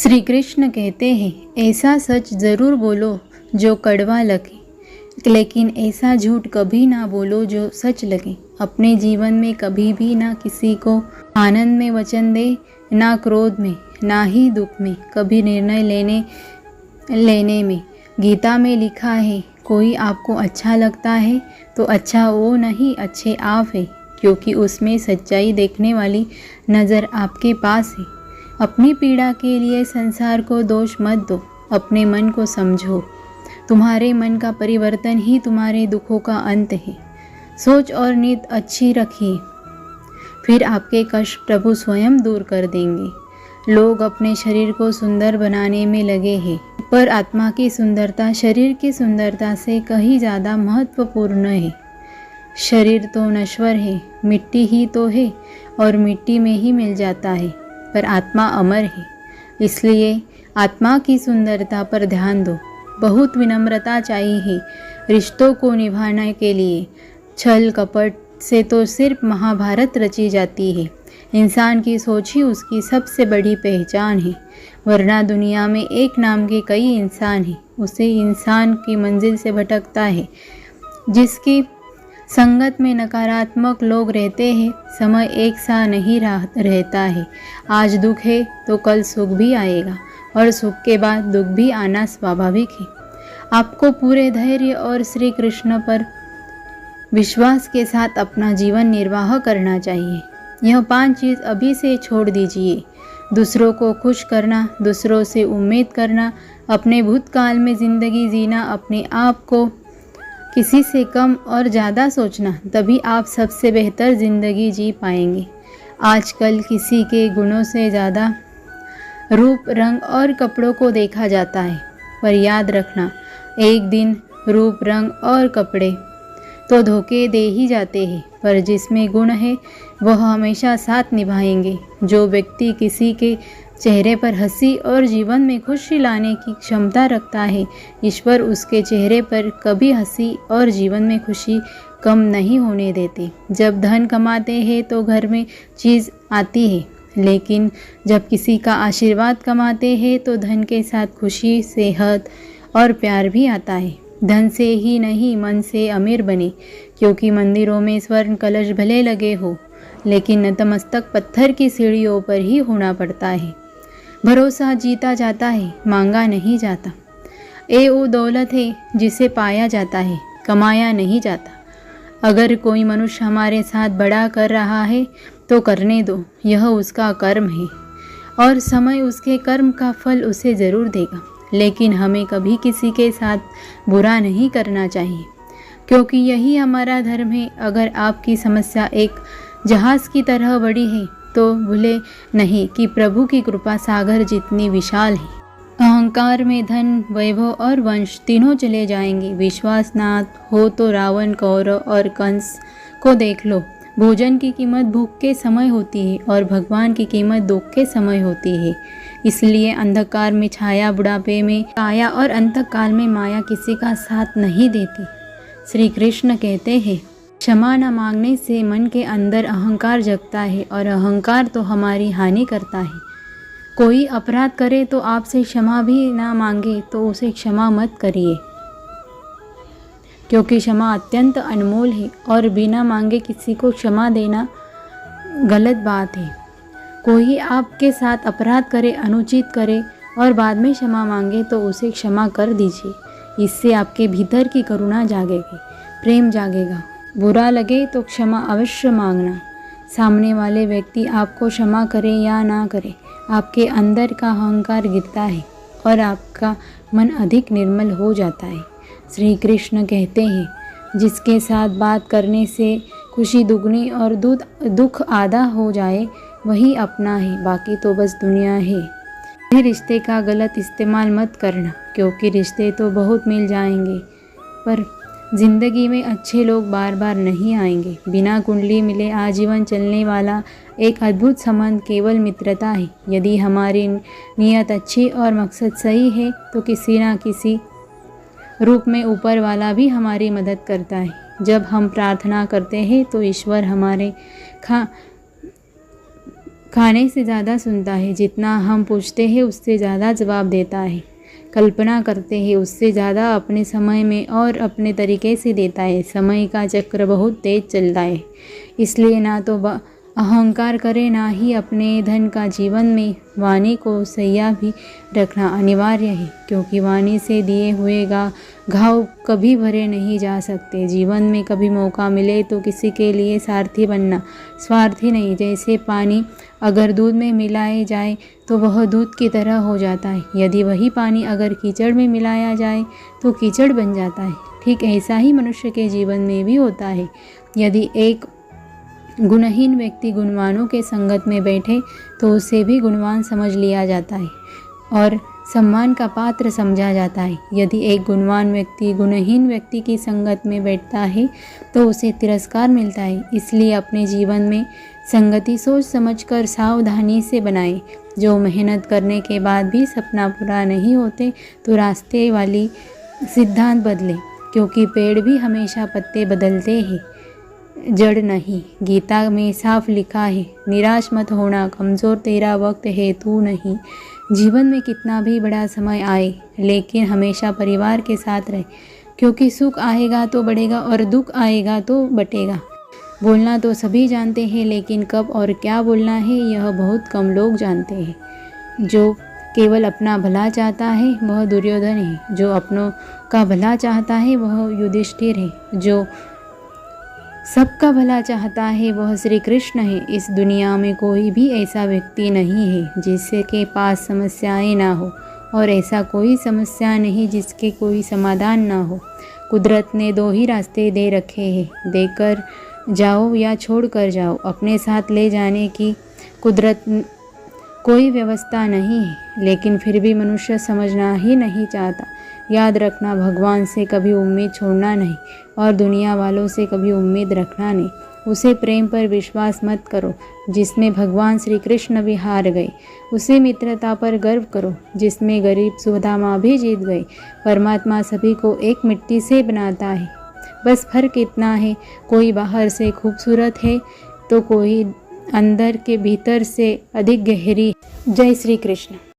श्री कृष्ण कहते हैं, ऐसा सच ज़रूर बोलो जो कड़वा लगे, लेकिन ऐसा झूठ कभी ना बोलो जो सच लगे। अपने जीवन में कभी भी ना किसी को आनंद में वचन दे, ना क्रोध में, ना ही दुख में, कभी निर्णय लेने में। गीता में लिखा है, कोई आपको अच्छा लगता है तो अच्छा वो नहीं, अच्छे आप है, क्योंकि उसमें सच्चाई देखने वाली नज़र आपके पास है। अपनी पीड़ा के लिए संसार को दोष मत दो, अपने मन को समझो। तुम्हारे मन का परिवर्तन ही तुम्हारे दुखों का अंत है। सोच और नीयत अच्छी रखिए, फिर आपके कष्ट प्रभु स्वयं दूर कर देंगे। लोग अपने शरीर को सुंदर बनाने में लगे हैं, पर आत्मा की सुंदरता शरीर की सुंदरता से कहीं ज़्यादा महत्वपूर्ण है। शरीर तो नश्वर है, मिट्टी ही तो है और मिट्टी में ही मिल जाता है, पर आत्मा अमर है। इसलिए आत्मा की सुंदरता पर ध्यान दो। बहुत विनम्रता चाहिए रिश्तों को निभाने के लिए। छल कपट से तो सिर्फ महाभारत रची जाती है। इंसान की सोच ही उसकी सबसे बड़ी पहचान है, वरना दुनिया में एक नाम के कई इंसान हैं। उसे इंसान की मंजिल से भटकता है। जिसकी संगत में नकारात्मक लोग रहते हैं, समय एक सा नहीं रहता है। आज दुख है तो कल सुख भी आएगा, और सुख के बाद दुख भी आना स्वाभाविक है। आपको पूरे धैर्य और श्री कृष्ण पर विश्वास के साथ अपना जीवन निर्वाह करना चाहिए। यह 5 चीज़ अभी से छोड़ दीजिए। दूसरों को खुश करना, दूसरों से उम्मीद करना, अपने भूतकाल में ज़िंदगी जीना, अपने आप को किसी से कम और ज़्यादा सोचना, तभी आप सबसे बेहतर ज़िंदगी जी पाएंगे। आजकल किसी के गुणों से ज़्यादा रूप, रंग और कपड़ों को देखा जाता है, पर याद रखना, एक दिन रूप, रंग और कपड़े तो धोखे दे ही जाते हैं, पर जिसमें गुण है वह हमेशा साथ निभाएंगे। जो व्यक्ति किसी के चेहरे पर हंसी और जीवन में खुशी लाने की क्षमता रखता है, ईश्वर उसके चेहरे पर कभी हंसी और जीवन में खुशी कम नहीं होने देते। जब धन कमाते हैं तो घर में चीज़ आती है, लेकिन जब किसी का आशीर्वाद कमाते हैं तो धन के साथ खुशी, सेहत और प्यार भी आता है। धन से ही नहीं, मन से अमीर बने, क्योंकि मंदिरों में स्वर्ण कलश भले लगे हो, लेकिन नतमस्तक पत्थर की सीढ़ियों पर ही होना पड़ता है। भरोसा जीता जाता है, मांगा नहीं जाता। ये वो दौलत है जिसे पाया जाता है, कमाया नहीं जाता। अगर कोई मनुष्य हमारे साथ बड़ा कर रहा है तो करने दो, यह उसका कर्म है और समय उसके कर्म का फल उसे ज़रूर देगा। लेकिन हमें कभी किसी के साथ बुरा नहीं करना चाहिए, क्योंकि यही हमारा धर्म है। अगर आपकी समस्या एक जहाज़ की तरह बड़ी है तो भूले नहीं कि प्रभु की कृपा सागर जितनी विशाल है। अहंकार में धन, वैभव और वंश तीनों चले जाएंगे। विश्वास ना हो तो रावण, कौरव और कंस को देख लो। भोजन की कीमत भूख के समय होती है और भगवान की कीमत दुख के समय होती है। इसलिए अंधकार में छाया, बुढ़ापे में काया और अंतकाल में माया किसी का साथ नहीं देती। श्री कृष्ण कहते हैं, क्षमा न मांगने से मन के अंदर अहंकार जगता है और अहंकार तो हमारी हानि करता है। कोई अपराध करे तो आपसे क्षमा भी ना मांगे तो उसे क्षमा मत करिए, क्योंकि क्षमा अत्यंत अनमोल है और बिना मांगे किसी को क्षमा देना गलत बात है। कोई आपके साथ अपराध करे, अनुचित करे और बाद में क्षमा मांगे तो उसे क्षमा कर दीजिए। इससे आपके भीतर की करुणा जागेगी, प्रेम जागेगा। बुरा लगे तो क्षमा अवश्य मांगना। सामने वाले व्यक्ति आपको क्षमा करे या ना करे, आपके अंदर का अहंकार गिरता है और आपका मन अधिक निर्मल हो जाता है। श्री कृष्ण कहते हैं, जिसके साथ बात करने से खुशी दुगनी और दुख आधा हो जाए वही अपना है, बाकी तो बस दुनिया है। रिश्ते का गलत इस्तेमाल मत करना, क्योंकि रिश्ते तो बहुत मिल जाएंगे, पर ज़िंदगी में अच्छे लोग बार बार नहीं आएंगे। बिना कुंडली मिले आजीवन चलने वाला एक अद्भुत संबंध केवल मित्रता है। यदि हमारी नीयत अच्छी और मकसद सही है तो किसी ना किसी रूप में ऊपर वाला भी हमारी मदद करता है। जब हम प्रार्थना करते हैं तो ईश्वर हमारे खाने से ज़्यादा सुनता है, जितना हम पूछते हैं उससे ज़्यादा जवाब देता है, कल्पना करते हैं उससे ज़्यादा अपने समय में और अपने तरीके से देता है। समय का चक्र बहुत तेज चलता है, इसलिए ना तो अहंकार करे ना ही अपने धन का जीवन में वाणी को सैया भी रखना अनिवार्य है, क्योंकि वाणी से दिए हुए घाव कभी भरे नहीं जा सकते। जीवन में कभी मौका मिले तो किसी के लिए सारथी बनना, स्वार्थी नहीं। जैसे पानी अगर दूध में मिलाए जाए तो वह दूध की तरह हो जाता है, यदि वही पानी अगर कीचड़ में मिलाया जाए तो कीचड़ बन जाता है। ठीक ऐसा ही मनुष्य के जीवन में भी होता है। यदि एक गुणहीन व्यक्ति गुणवानों के संगत में बैठे तो उसे भी गुणवान समझ लिया जाता है और सम्मान का पात्र समझा जाता है। यदि एक गुणवान व्यक्ति गुणहीन व्यक्ति की संगत में बैठता है तो उसे तिरस्कार मिलता है। इसलिए अपने जीवन में संगति सोच समझकर सावधानी से बनाएं। जो मेहनत करने के बाद भी सपना पूरा नहीं होते तो रास्ते वाली सिद्धांत बदलें, क्योंकि पेड़ भी हमेशा पत्ते बदलते हैं, जड़ नहीं। गीता में साफ लिखा है, निराश मत होना, कमज़ोर तेरा वक्त है तू नहीं। जीवन में कितना भी बड़ा समय आए लेकिन हमेशा परिवार के साथ रहे, क्योंकि सुख आएगा तो बढ़ेगा और दुख आएगा तो बटेगा। बोलना तो सभी जानते हैं, लेकिन कब और क्या बोलना है यह बहुत कम लोग जानते हैं। जो केवल अपना भला चाहता है वह दुर्योधन है, जो अपनों का भला चाहता है वह युधिष्ठिर है, जो सबका भला चाहता है वह श्री कृष्ण है। इस दुनिया में कोई भी ऐसा व्यक्ति नहीं है जिसके पास समस्याएं ना हो, और ऐसा कोई समस्या नहीं जिसके कोई समाधान ना हो। कुदरत ने दो ही रास्ते दे रखे हैं, देकर जाओ या छोड़ कर जाओ। अपने साथ ले जाने की कुदरत कोई व्यवस्था नहीं है, लेकिन फिर भी मनुष्य समझना ही नहीं चाहता। याद रखना, भगवान से कभी उम्मीद छोड़ना नहीं और दुनिया वालों से कभी उम्मीद रखना नहीं। उसे प्रेम पर विश्वास मत करो जिसमें भगवान श्री कृष्ण भी हार गए। उसे मित्रता पर गर्व करो जिसमें गरीब सुदामा भी जीत गए। परमात्मा सभी को एक मिट्टी से बनाता है, बस फर्क इतना है, कोई बाहर से खूबसूरत है तो कोई अंदर के भीतर से अधिक गहरी। जय श्री कृष्ण।